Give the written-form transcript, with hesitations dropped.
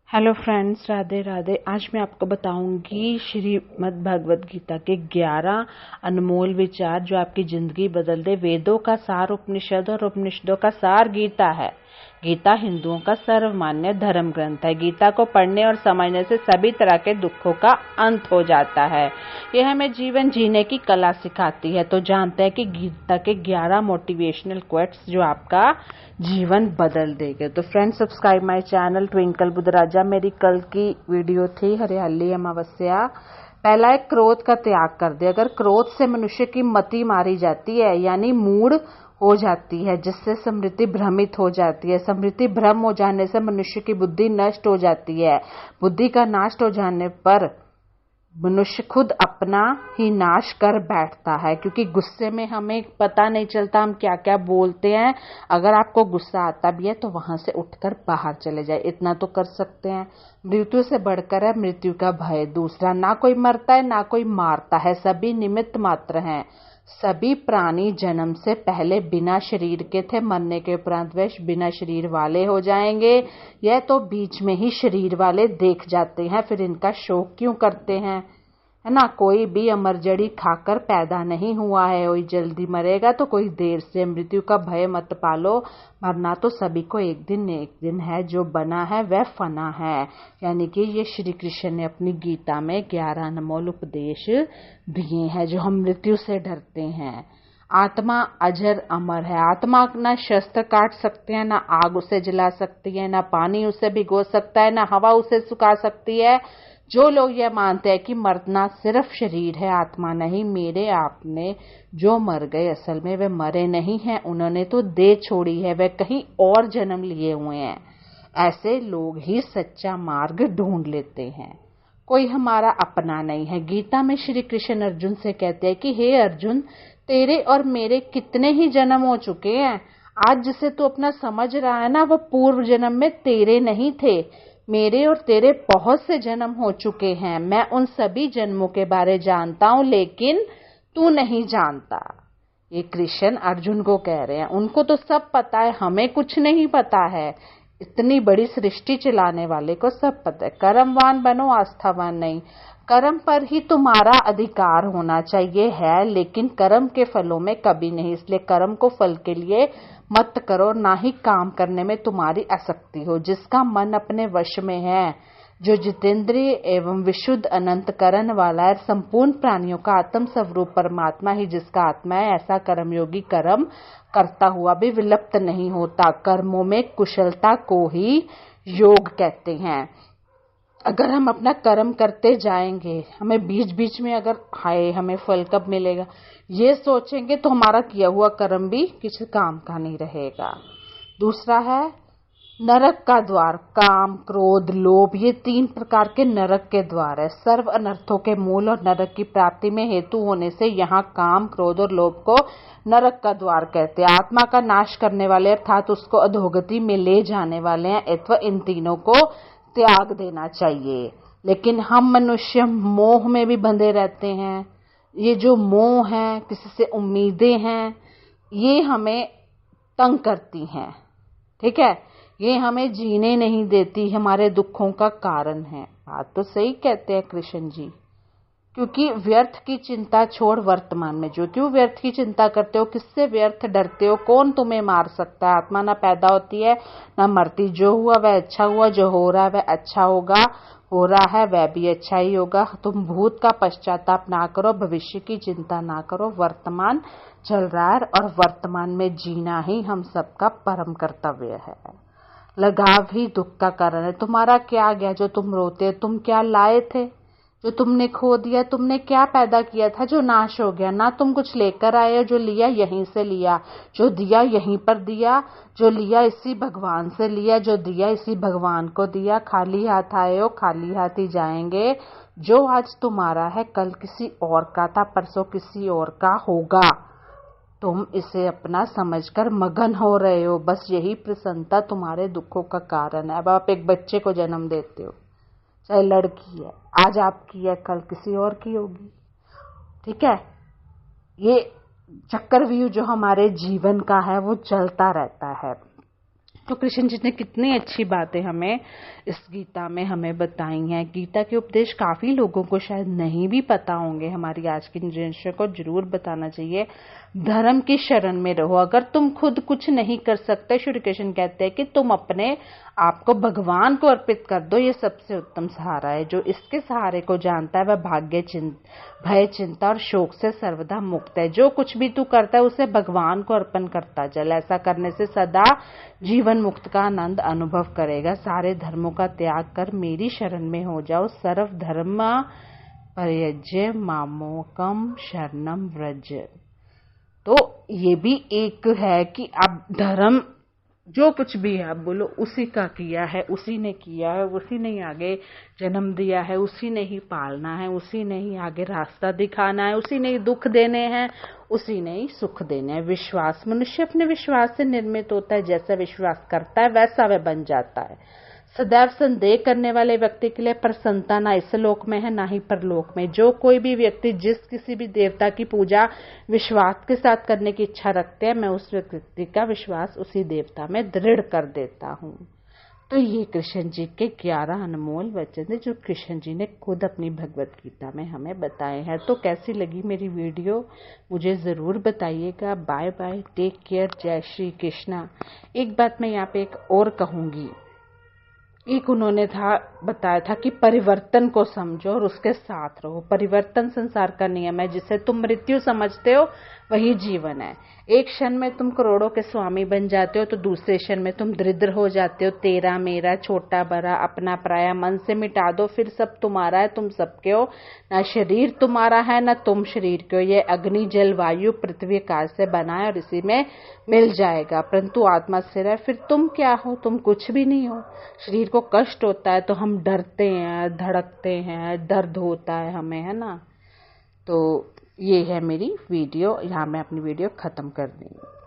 Hello friends, Radhe Radhe. आज मैं आपको बताऊंगी श्रीमद् भगवत गीता के 11 अनमोल विचार जो आपकी जिंदगी बदल दे। वेदों का सार उपनिषद और उपनिषदों का सार गीता है। गीता हिंदुओं का सर्वमान्य धर्म ग्रंथ है। गीता को पढ़ने और समझने से सभी तरह के दुखों का अंत हो जाता है। यह हमें जीवन जीने की कला सिखाती है। तो जानते हैं कि गीता के 11 मोटिवेशनल क्वेट्स जो आपका जीवन बदल देंगे। तो friends, subscribe my channel Twinkle Buddharaja. मेरी कल की वीडियो थी हरियाली अमावस्या। पहला है क्रोध का त्याग कर दे। अगर क्रोध से मनुष्य की मति मारी जाती है, यानी मूड हो जाती है, जिससे स्मृति भ्रमित हो जाती है। स्मृति भ्रम हो जाने से मनुष्य की बुद्धि नष्ट हो जाती है। बुद्धि का नाश हो जाने पर मनुष्य खुद अपना ही नाश कर बैठता है, क्योंकि गुस्से में हमें पता नहीं चलता हम क्या क्या बोलते हैं। अगर आपको गुस्सा आता भी है तो वहां से उठकर बाहर चले जाए, इतना तो कर सकते हैं। मृत्यु से बढ़कर है मृत्यु का भय। दूसरा, ना कोई मरता है ना कोई मारता है, सभी निमित्त मात्र हैं। सभी प्राणी जन्म से पहले बिना शरीर के थे, मरने के उपरांत वे बिना शरीर वाले हो जाएंगे। यह तो बीच में ही शरीर वाले देख जाते हैं, फिर इनका शोक क्यों करते हैं, है ना। कोई भी अमर जड़ी खाकर पैदा नहीं हुआ है, कोई जल्दी मरेगा तो कोई देर से। मृत्यु का भय मत पालो, मरना तो सभी को एक दिन है। जो बना है वह फना है। यानी कि ये श्री कृष्ण ने अपनी गीता में 11 अनमोल उपदेश दिए हैं जो हम मृत्यु से डरते हैं। आत्मा अजर अमर है। आत्मा ना शस्त्र काट सकते हैं, ना आग उसे जला सकती है, ना पानी उसे भिगो सकता है, ना हवा उसे सुखा सकती है। जो लोग यह मानते हैं कि मरना सिर्फ शरीर है, आत्मा नहीं, मेरे आपने जो मर गए असल में वे मरे नहीं हैं, उन्होंने तो देह छोड़ी है, वे कहीं और जन्म लिए हुए हैं। ऐसे लोग ही सच्चा मार्ग ढूंढ लेते हैं। कोई हमारा अपना नहीं है। गीता में श्री कृष्ण अर्जुन से कहते हैं कि हे अर्जुन, तेरे और मेरे कितने ही जन्म हो चुके हैं। आज जिसे तू अपना समझ रहा है ना, वो पूर्व जन्म में तेरे नहीं थे। मेरे और तेरे बहुत से जन्म हो चुके हैं। मैं उन सभी जन्मों के बारे जानता हूं, लेकिन तू नहीं जानता। ये कृष्ण अर्जुन को कह रहे हैं। उनको तो सब पता है, हमें कुछ नहीं पता है। इतनी बड़ी सृष्टि चलाने वाले को सब पता है। कर्मवान बनो, आस्थावान नहीं। कर्म पर ही तुम्हारा अधिकार होना चाहिए है, लेकिन कर्म के फलों में कभी नहीं। इसलिए कर्म को फल के लिए मत करो, ना ही काम करने में तुम्हारी आसक्ति हो। जिसका मन अपने वश में है, जो जितेंद्रिय एवं विशुद्ध अनंत करण वाला है, संपूर्ण प्राणियों का आत्म स्वरूप परमात्मा ही जिसका आत्मा है, ऐसा कर्मयोगी कर्म करता हुआ भी विलुप्त नहीं होता। कर्मों में कुशलता को ही योग कहते हैं। अगर हम अपना कर्म करते जाएंगे, हमें बीच बीच में अगर हाय हमें फल कब मिलेगा ये सोचेंगे, तो हमारा किया हुआ कर्म भी किसी काम का नहीं रहेगा। दूसरा है नरक का द्वार। काम, क्रोध, लोभ, ये 3 प्रकार के नरक के द्वार है। सर्व अनर्थों के मूल और नरक की प्राप्ति में हेतु होने से यहाँ काम, क्रोध और लोभ को नरक का द्वार कहते हैं। आत्मा का नाश करने वाले अर्थात उसको अधोगति में ले जाने वाले हैं, अथवा इन तीनों को त्याग देना चाहिए। लेकिन हम मनुष्य मोह में भी बंधे रहते हैं। ये जो मोह है, किसी से उम्मीदें हैं, ये हमें तंग करती हैं। ठीक है, ये हमें जीने नहीं देती, हमारे दुखों का कारण है। बात तो सही कहते हैं कृष्ण जी, क्योंकि व्यर्थ की चिंता छोड़ वर्तमान में जो। क्यों व्यर्थ की चिंता करते हो, किससे व्यर्थ डरते हो, कौन तुम्हें मार सकता है। आत्मा ना पैदा होती है ना मरती। जो हुआ वह अच्छा हुआ, जो हो रहा है वह अच्छा होगा, हो रहा है वह भी अच्छा ही होगा। तुम भूत का पश्चाताप ना करो, भविष्य की चिंता ना करो। वर्तमान चल रहा है और वर्तमान में जीना ही हम सबका परम कर्तव्य है। लगाव ही दुख का कारण है। तुम्हारा क्या गया जो तुम रोते, तुम क्या लाए थे जो तुमने खो दिया, तुमने क्या पैदा किया था जो नाश हो गया। ना तुम कुछ लेकर आए हो, जो लिया यहीं से लिया, जो दिया यहीं पर दिया, जो लिया इसी भगवान से लिया, जो दिया इसी भगवान को दिया। खाली हाथ आए हो, खाली हाथ ही जाएंगे। जो आज तुम्हारा है कल किसी और का था, परसों किसी और का होगा। तुम इसे अपना समझकर मगन हो रहे हो, बस यही प्रसन्नता तुम्हारे दुखों का कारण है। अब आप एक बच्चे को जन्म देते हो, चाहे लड़की है, आज आपकी है कल किसी और की होगी। ठीक है, ये चक्रव्यूह जो हमारे जीवन का है वो चलता रहता है। तो कृष्ण जी ने कितनी अच्छी बातें हमें इस गीता में हमें बताई हैं। गीता के उपदेश काफ़ी लोगों को शायद नहीं भी पता होंगे, हमारी आज की जनरेशन को जरूर बताना चाहिए। धर्म की शरण में रहो। अगर तुम खुद कुछ नहीं कर सकते, श्री कृष्ण कहते हैं कि तुम अपने आप को भगवान को अर्पित कर दो, ये सबसे उत्तम सहारा है। जो इसके सहारे को जानता है वह भय, चिंता और शोक से सर्वदा मुक्त है। जो कुछ भी तू करता है उसे भगवान को अर्पण करता चल। ऐसा करने से सदा जीवन मुक्त का आनंद अनुभव करेगा। सारे धर्मों का त्याग कर मेरी शरण में हो जाओ। सर्व धर्म परित्यज्य मामेकम शरणम व्रज। तो ये भी एक है कि आप धर्म जो कुछ भी है आप बोलो उसी का किया है, उसी ने किया है, उसी ने आगे जन्म दिया है, उसी ने ही पालना है, उसी ने ही आगे रास्ता दिखाना है, उसी ने ही दुख देने हैं, उसी ने ही सुख देने हैं। विश्वास, मनुष्य अपने विश्वास से निर्मित होता है। जैसा विश्वास करता है वैसा वह बन जाता है। सदैव संदेह करने वाले व्यक्ति के लिए प्रसन्नता ना इस लोक में है ना ही परलोक में। जो कोई भी व्यक्ति जिस किसी भी देवता की पूजा विश्वास के साथ करने की इच्छा रखते हैं, मैं उस व्यक्ति का विश्वास उसी देवता में दृढ़ कर देता हूँ। तो ये कृष्ण जी के 11 अनमोल वचन है जो कृष्ण जी ने खुद अपनी भगवत गीता में हमें बताए हैं। तो कैसी लगी मेरी वीडियो मुझे ज़रूर बताइएगा। बाय बाय, टेक केयर, जय श्री कृष्णा। एक बात मैं यहाँ पे एक और कहूँगी, एक उन्होंने बताया था कि परिवर्तन को समझो और उसके साथ रहो। परिवर्तन संसार का नियम है। जिसे तुम मृत्यु समझते हो वही जीवन है। एक क्षण में तुम करोड़ों के स्वामी बन जाते हो तो दूसरे क्षण में तुम दरिद्र हो जाते हो। तेरा मेरा, छोटा बड़ा, अपना पराया मन से मिटा दो, फिर सब तुम्हारा है, तुम सबके हो। ना शरीर तुम्हारा है ना तुम शरीर के हो। ये अग्नि, जल, वायु, पृथ्वी, आकाश से बना है और इसी में मिल जाएगा। परंतु आत्मा स्थिर है। फिर तुम क्या हो? तुम कुछ भी नहीं हो। शरीर को कष्ट होता है तो हम डरते हैं, धड़कते हैं, दर्द होता है हमें, है ना। तो ये है मेरी वीडियो, यहाँ मैं अपनी वीडियो ख़त्म कर रही हूँ।